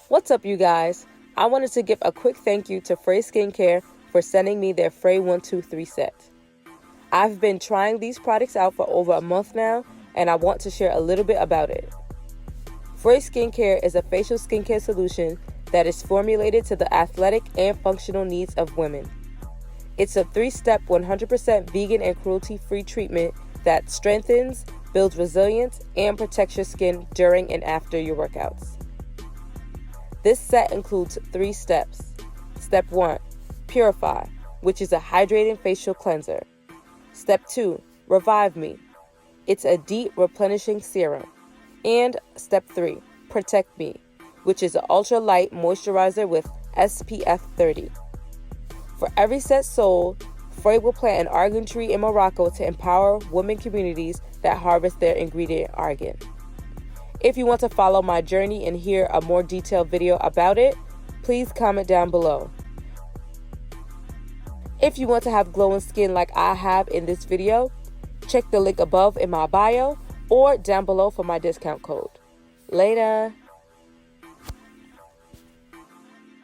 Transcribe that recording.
What's up, you guys? I wanted to give a quick thank you to Fré Skincare for sending me their Fré 123 set. I've been trying these products out for over a month now, and I want to share a little bit about it. Fré Skincare is a facial skincare solution that is formulated to the athletic and functional needs of women. It's a 3-step, 100% vegan and cruelty-free treatment that strengthens, builds resilience, and protects your skin during and after your workouts. This set includes 3 steps. Step 1, Purify, which is a hydrating facial cleanser. Step 2, Revive Me. It's a deep replenishing serum. And Step 3, Protect Me, which is an ultra-light moisturizer with SPF 30. For every set sold, Fré will plant an Argan tree in Morocco to empower women communities that harvest their ingredient Argan. If you want to follow my journey and hear a more detailed video about it, please comment down below. If you want to have glowing skin like I have in this video, check the link above in my bio or down below for my discount code. Later!